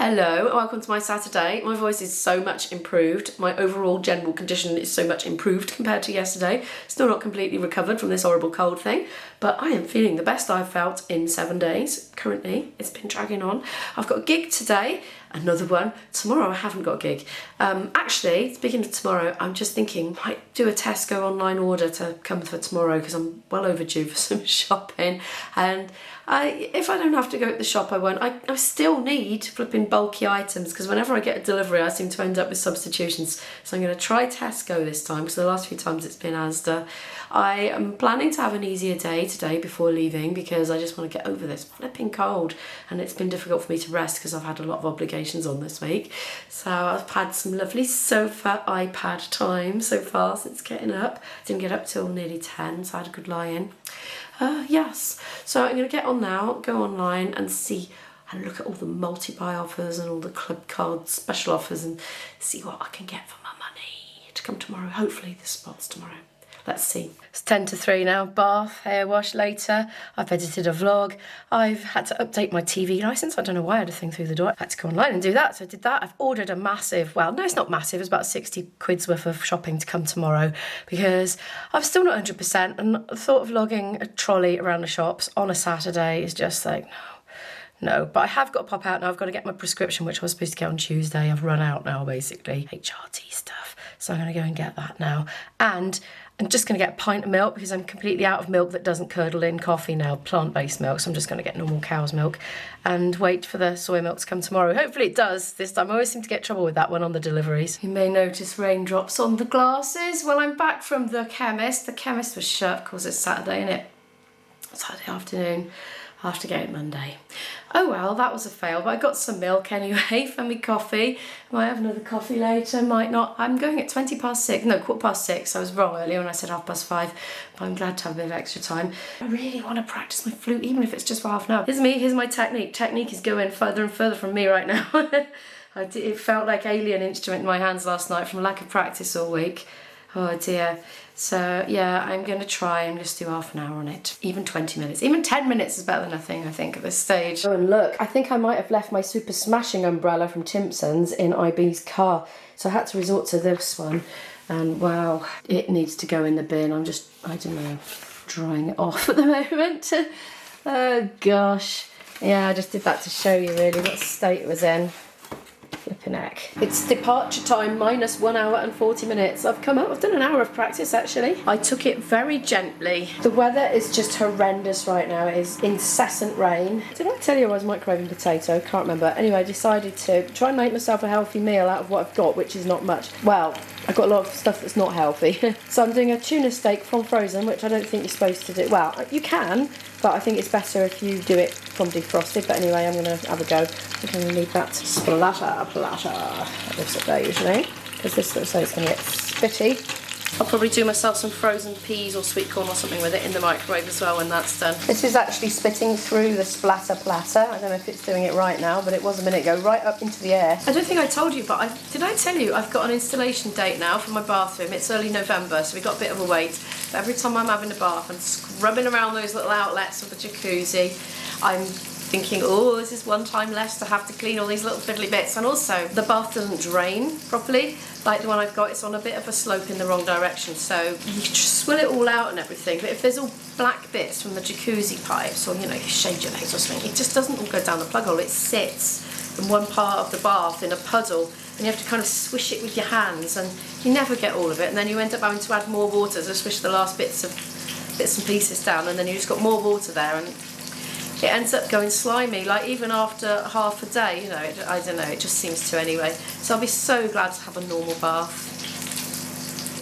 Hello, welcome to my Saturday. My voice is so much improved. My overall general condition is so much improved compared to yesterday. Still not completely recovered from this horrible cold thing, but I am feeling the best I've felt in 7 days. Currently, it's been dragging on. I've got a gig today, another one. Tomorrow I haven't got a gig. Actually, speaking of tomorrow, I'm just thinking I might do a Tesco online order to come for tomorrow because I'm well overdue for some shopping. And if I don't have to go to the shop, I won't. I still need flipping bulky items because whenever I get a delivery, I seem to end up with substitutions. So I'm going to try Tesco this time because the last few times it's been Asda. I am planning to have an easier day today before leaving because I just want to get over this flipping cold, and it's been difficult for me to rest because I've had a lot of obligations on this week. So I've had some lovely sofa iPad time so far since getting up. Didn't get up till nearly 10, so I had a good lie in. Yes, so I'm going to get on now, go online and see and look at all the multi-buy offers and all the club card special offers and see what I can get for my money to come tomorrow. Hopefully this spot's tomorrow. Let's see. It's 10 to 3 now. Bath, hair wash later. I've edited a vlog. I've had to update my TV licence. I don't know why I had a thing through the door. I had to go online and do that, so I did that. I've ordered a massive, well, no, it's not massive. It's about 60 quid's worth of shopping to come tomorrow because I'm still not 100%, and the thought of logging a trolley around the shops on a Saturday is just like, no, but I have got to pop out now. I've got to get my prescription, which I was supposed to get on Tuesday. I've run out now, basically. HRT stuff. So I'm going to go and get that now. And I'm just going to get a pint of milk because I'm completely out of milk that doesn't curdle in coffee now, plant-based milk. So I'm just going to get normal cow's milk and wait for the soy milk to come tomorrow. Hopefully it does this time. I always seem to get trouble with that one on the deliveries. You may notice raindrops on the glasses. Well, I'm back from the chemist. The chemist was shut because it's Saturday, isn't it? Saturday afternoon. I'll have to get it Monday. Oh well, that was a fail, but I got some milk anyway for me coffee. Might have another coffee later, might not. I'm going at 6:15. I was wrong earlier when I said 5:30, but I'm glad to have a bit of extra time. I really want to practice my flute, even if it's just for half an hour. Here's me, here's my technique. Technique is going further and further from me right now. It felt like alien instrument in my hands last night from lack of practice all week. Oh dear. So yeah, I'm going to try and just do half an hour on it. Even 20 minutes. Even 10 minutes is better than nothing, I think, at this stage. Oh, and look, I think I might have left my super smashing umbrella from Timpson's in IB's car. So I had to resort to this one. And wow, it needs to go in the bin. I'm just, I don't know, drying it off at the moment. Oh gosh. Yeah, I just did that to show you really what state it was in. Flipping heck. It's departure time minus 1 hour and 40 minutes. I've done an hour of practice actually. I took it very gently. The weather is just horrendous right now. It is incessant rain. Did I tell you I was microwaving potato? Can't remember. Anyway, I decided to try and make myself a healthy meal out of what I've got, which is not much. Well, I've got a lot of stuff that's not healthy. So I'm doing a tuna steak from frozen, which I don't think you're supposed to do. Well, you can, but I think it's better if you do it from defrosted. But anyway, I'm going to have a go. I think I'm going to need that splatter platter. That looks up there usually, because this looks like it's going to get spitty. I'll probably do myself some frozen peas or sweet corn or something with it in the microwave as well when that's done. This is actually spitting through the splatter platter. I don't know if it's doing it right now, but it was a minute ago, right up into the air. I don't think I told you, but did I tell you I've got an installation date now for my bathroom? It's early November, so we've got a bit of a wait. But every time I'm having a bath and scrubbing around those little outlets of the jacuzzi, I'm thinking, oh, this is one time less to have to clean all these little fiddly bits. And also, the bath doesn't drain properly. Like the one I've got, it's on a bit of a slope in the wrong direction, so you just swill it all out and everything. But if there's all black bits from the jacuzzi pipes, or, you know, you shaved your legs or something, it just doesn't all go down the plug hole. It sits in one part of the bath in a puddle, and you have to kind of swish it with your hands, and you never get all of it. And then you end up having to add more water to swish the last bits and pieces down, and then you just got more water there, and it ends up going slimy, like even after half a day, you know, I don't know, it just seems to anyway. So I'll be so glad to have a normal bath.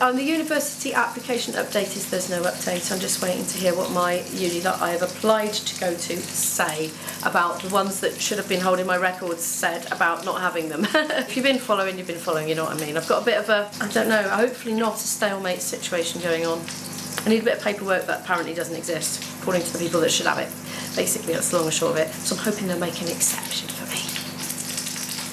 The university application update is there's no update. I'm just waiting to hear what my uni that I have applied to go to say about the ones that should have been holding my records said about not having them. If you've been following, you've been following, you know what I mean. I've got a bit of a, I don't know, hopefully not a stalemate situation going on. I need a bit of paperwork that apparently doesn't exist, according to the people that should have it. Basically, that's the long and short of it. So I'm hoping they'll make an exception for me.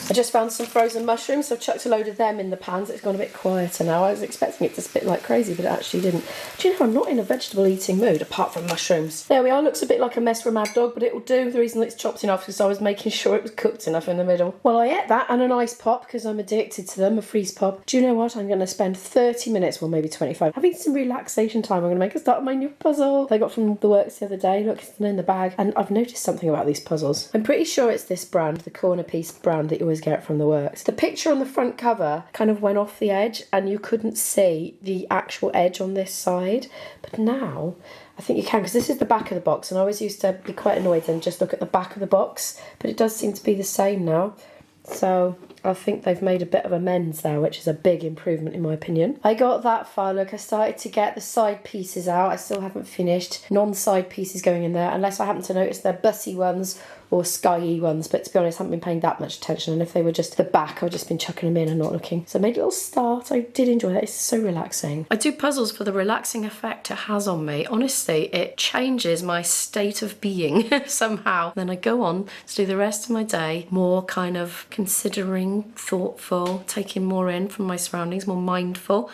I just found some frozen mushrooms, so I've chucked a load of them in the pans. It's gone a bit quieter now. I was expecting it to spit like crazy, but it actually didn't. Do you know, I'm not in a vegetable eating mood, apart from mushrooms. There we are, looks a bit like a mess for a mad dog, but it will do. The reason it's chopped enough is because I was making sure it was cooked enough in the middle. Well, I ate that and an ice pop, because I'm addicted to them, a freeze pop. Do you know what? I'm going to spend 30 minutes, well maybe 25, having some relaxation time. I'm going to make a start of my new puzzle I got from the works the other day. Look, it's in the bag. And I've noticed something about these puzzles. I'm pretty sure it's this brand, the corner piece brand that you always get from the works. The picture on the front cover kind of went off the edge and you couldn't see the actual edge on this side. But now I think you can, because this is the back of the box, and I always used to be quite annoyed and just look at the back of the box, but it does seem to be the same now. So I think they've made a bit of amends there, which is a big improvement in my opinion. I got that far. Look, I started to get the side pieces out. I still haven't finished. Non-side pieces going in there, unless I happen to notice they're bussy ones or skyey ones, but to be honest I haven't been paying that much attention, and if they were just the back I've just been chucking them in and not looking. So I made a little start. I did enjoy that. It's so relaxing. I do puzzles for the relaxing effect it has on me. Honestly, it changes my state of being somehow. Then I go on to do the rest of my day more kind of considering, thoughtful, taking more in from my surroundings, more mindful,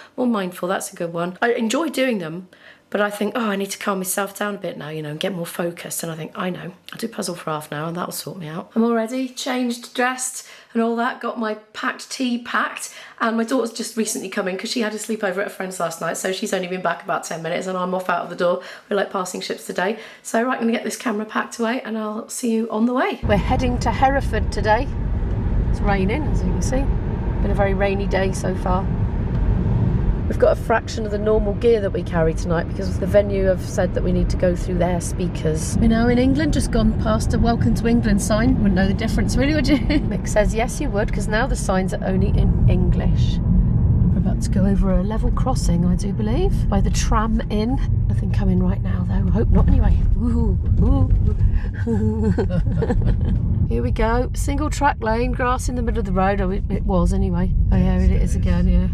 that's a good one. I enjoy doing them, but I think, oh, I need to calm myself down a bit now, you know, and get more focused. And I think, I know, I'll do puzzle for half an hour and that'll sort me out. I'm all ready, changed, dressed and all that, got my packed tea packed. And my daughter's just recently come in because she had a sleepover at a friend's last night. So she's only been back about 10 minutes and I'm off out of the door. We're like passing ships today. So right, I'm gonna get this camera packed away and I'll see you on the way. We're heading to Hereford today. It's raining, as you can see. Been a very rainy day so far. We've got a fraction of the normal gear that we carry tonight because the venue have said that we need to go through their speakers. We're now in England, just gone past a welcome to England sign. Wouldn't know the difference really, would you? Mick says yes you would, because now the signs are only in English. We're about to go over a level crossing, I do believe, by the tram inn. Nothing coming right now though, I hope not anyway. Ooh, ooh. Here we go, single track lane, grass in the middle of the road. Oh, it was anyway. Oh yeah, it is again, yeah.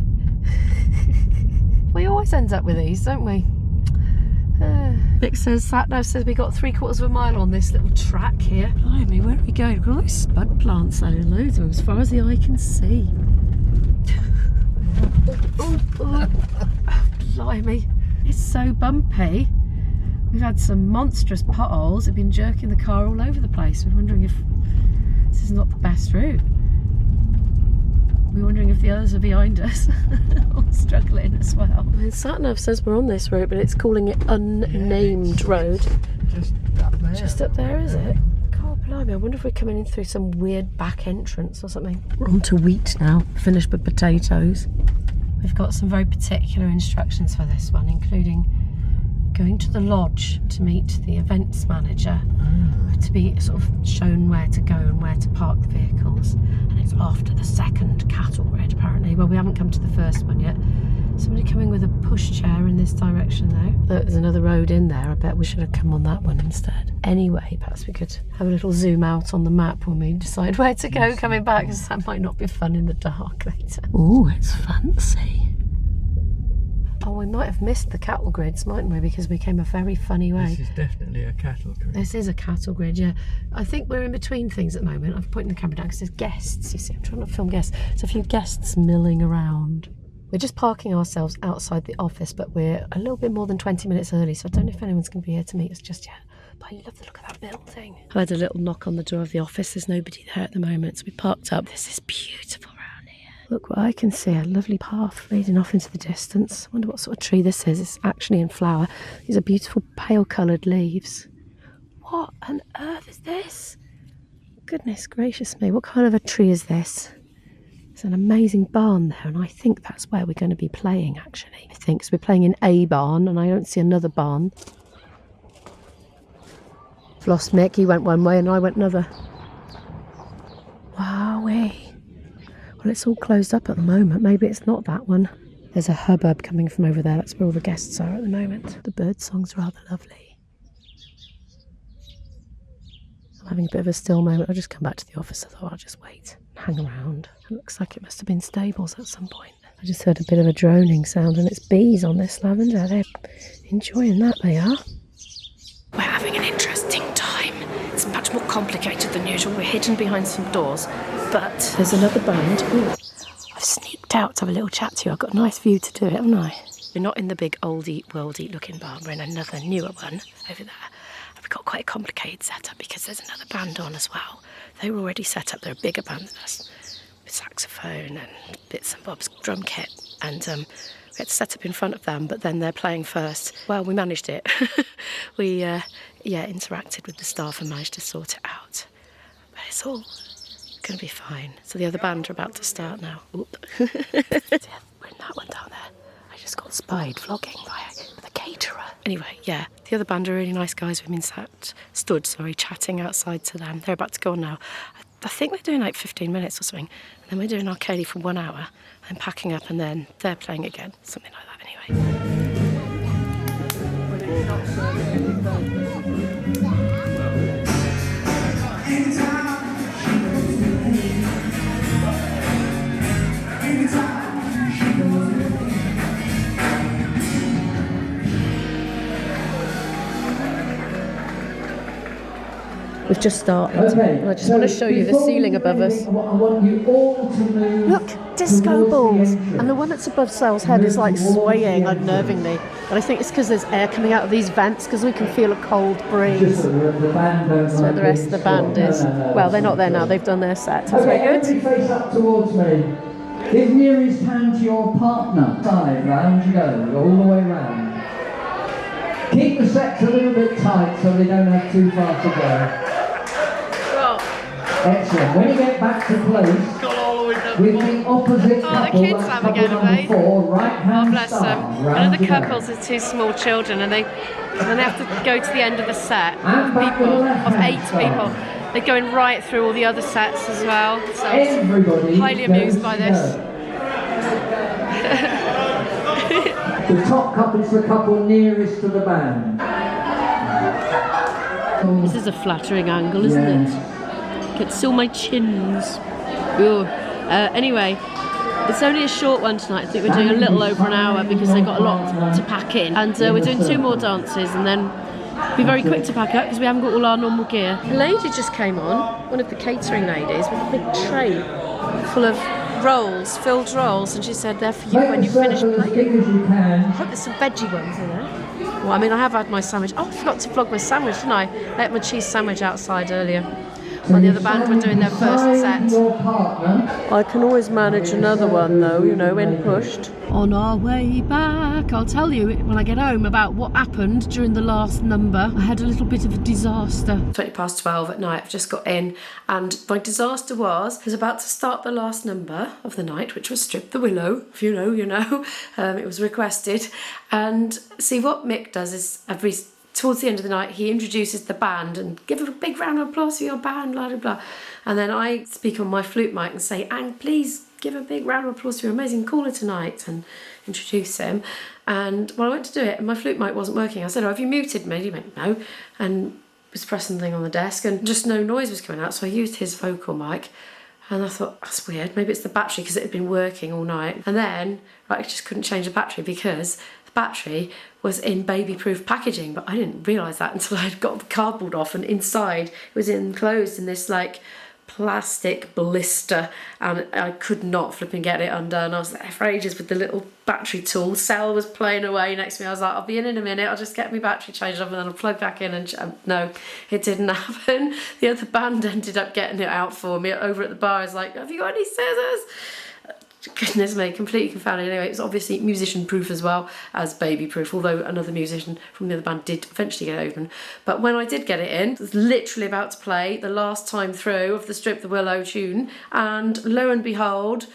We always end up with these, don't we? Vic says, Satnav says we got 3/4 of a mile on this little track here. Blimey, where are we going? We've got all these spud plants there, loads of them, as far as the eye can see. Oh, blimey. It's so bumpy. We've had some monstrous potholes. They've been jerking the car all over the place. We're wondering if this is not the best route. We're wondering if the others are behind us, all struggling as well. Satnav says we're on this road, but it's calling it unnamed road. Just up there. Just up there, is it? God blimey, I wonder if we're coming in through some weird back entrance or something. We're on to wheat now, finished with potatoes. We've got some very particular instructions for this one, including going to the lodge to meet the events manager, to be sort of shown where to go and where to park the vehicles. And it's after the second cattle grid, apparently. Well, we haven't come to the first one yet. Somebody coming with a pushchair in this direction though. Look, there's another road in there. I bet we should have come on that one instead. Anyway, perhaps we could have a little zoom out on the map when we decide where to go coming back, because that might not be fun in the dark later. Oh, it's fancy. Oh, we might have missed the cattle grids, mightn't we? Because we came a very funny way. This is definitely a cattle grid. This is a cattle grid, yeah. I think we're in between things at the moment. I'm pointing the camera down because there's guests, you see. I'm trying not to film guests. There's a few guests milling around. We're just parking ourselves outside the office, but we're a little bit more than 20 minutes early, so I don't know if anyone's going to be here to meet us just yet. But I love the look of that building. I had a little knock on the door of the office. There's nobody there at the moment, so we parked up. This is beautiful. Look what I can see, a lovely path leading off into the distance. I wonder what sort of tree this is. It's actually in flower. These are beautiful pale coloured leaves. What on earth is this? Goodness gracious me, what kind of a tree is this? There's an amazing barn there, and I think that's where we're going to be playing actually. I think, so we're playing in a barn and I don't see another barn. I've lost Mick, he went one way and I went another. Wowee. Well, it's all closed up at the moment. Maybe it's not that one. There's a hubbub coming from over there. That's where all the guests are at the moment. The bird song's rather lovely. I'm having a bit of a still moment. I'll just come back to the office. I thought I'll just wait and hang around. It looks like it must have been stables at some point. I just heard a bit of a droning sound, and it's bees on this lavender. They're enjoying that, they are. We're having an interesting time. It's much more complicated than usual. We're hidden behind some doors, but there's another band. Ooh, I've sneaked out to have a little chat to you. I've got a nice view to do it, haven't I? We're not in the big oldie worldy looking barn. We're in another newer one over there. And we've got quite a complicated setup because there's another band on as well. They were already set up. They're a bigger band than us, with saxophone and bits and bobs, drum kit, and we had to set up in front of them, but then they're playing first. Well, we managed it. We interacted with the staff and managed to sort it out. But it's all going to be fine. So the other band are about to start now. Oop. We're in that one down there. I just got spied vlogging by the caterer. Anyway, yeah, the other band are really nice guys. We've been stood chatting outside to them. They're about to go on now. I think they're doing like 15 minutes or something. And then we're doing arcade for 1 hour and packing up, and then they're playing again. Something like that anyway. We've just started. Okay, I just want to show you the ceiling above us. I want you all to move. Look, disco balls. And the one that's above Sal's head is like swaying unnervingly. But I think it's because there's air coming out of these vents because we can feel a cold breeze. So the rest of the band is. Well, they're not there now. They've done their set. That's very good. Every face up towards me. Give nearest hand to your partner. Side, round you go, all the way round. Keep the sets a little bit tight so they don't have too far to go. Excellent. When you get back to place, with the opposite couple, the kids that's have couple again, number 4, right hand bless star, them. round One of the you go. couples has 2 small children, and they have to go to the end of the set. And back with the left Of hand 8 star. people. They're going right through all the other sets as well. So I was Everybody highly amused by this. The top couple is the couple nearest to the band. This is a flattering angle, isn't it? Can see all my chins. Ooh. Anyway, it's only a short one tonight. I think we're doing a little over an hour because they've got a lot to pack in. And we're doing 2 more dances and then be very quick to pack up because we haven't got all our normal gear. A lady just came on, one of the catering ladies, with a big tray full of rolls, filled rolls, and she said they're for you when you finish playing. I hope there's some veggie ones in there. Well, I mean, I have had my sandwich. Oh, I forgot to vlog my sandwich, didn't I? I ate my cheese sandwich outside earlier. While the other band were doing their first set. I can always manage another one though, you know, when pushed. On our way back, I'll tell you when I get home about what happened during the last number. I had a little bit of a disaster. 12:20 at night, I've just got in, and my disaster was about to start the last number of the night, which was Strip the Willow. If you know, you know. It was requested. And see, what Mick does is towards the end of the night, he introduces the band and give a big round of applause for your band, blah, blah, blah. And then I speak on my flute mic and say, Ang, please give a big round of applause for your amazing caller tonight, and introduce him. And when I went to do it, and my flute mic wasn't working, I said, oh, have you muted me? He went, no. And was pressing the thing on the desk and just no noise was coming out. So I used his vocal mic. And I thought, that's weird. Maybe it's the battery because it had been working all night. And then I just couldn't change the battery because the battery was in baby-proof packaging, but I didn't realise that until I'd got the cardboard off, and inside it was enclosed in this like plastic blister, and I could not flipping get it undone. I was there for ages with the little battery tool. Sal was playing away next to me. I was like, I'll be in a minute, I'll just get my battery changed off and then I'll plug back in, and no, it didn't happen. The other band ended up getting it out for me over at the bar. I was like, have you got any scissors? Goodness me, completely confounded. Anyway, it was obviously musician proof as well as baby proof, although another musician from the other band did eventually get it open. But when I did get it in, I was literally about to play the last time through of the Strip the Willow tune, and lo and behold, it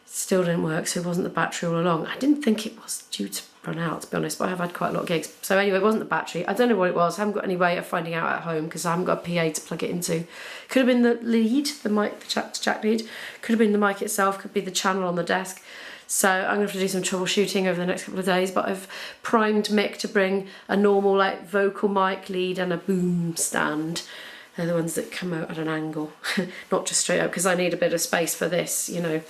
still didn't work. So it wasn't the battery all along. I didn't think it was due to run out, to be honest, but I have had quite a lot of gigs. So anyway, it wasn't the battery. I don't know what it was. I haven't got any way of finding out at home because I haven't got a PA to plug it into. Could have been the lead, the mic, the jack lead. Could have been the mic itself. Could be the channel on the desk. So I'm going to have to do some troubleshooting over the next couple of days, but I've primed Mick to bring a normal like vocal mic lead and a boom stand. They're the ones that come out at an angle, not just straight up, because I need a bit of space for this, you know,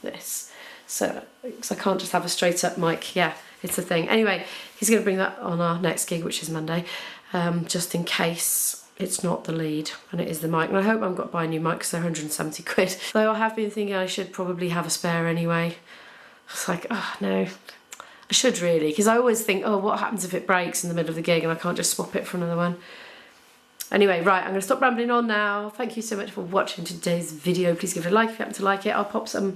this. So, because I can't just have a straight up mic, yeah. It's a thing. Anyway, he's going to bring that on our next gig, which is Monday, just in case it's not the lead and it is the mic. And I hope I've got to buy a new mic because they're 170 quid. Though I have been thinking I should probably have a spare anyway. It's like, oh no, I should really, because I always think, oh, what happens if it breaks in the middle of the gig and I can't just swap it for another one? Anyway, right, I'm going to stop rambling on now. Thank you so much for watching today's video. Please give it a like if you happen to like it. I'll pop some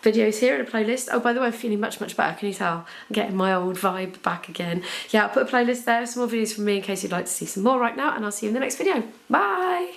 videos here in a playlist. Oh, by the way, I'm feeling much better. Can you tell? I'm getting my old vibe back again. Yeah, I'll put a playlist there, some more videos from me in case you'd like to see some more right now, and I'll see you in the next video. Bye!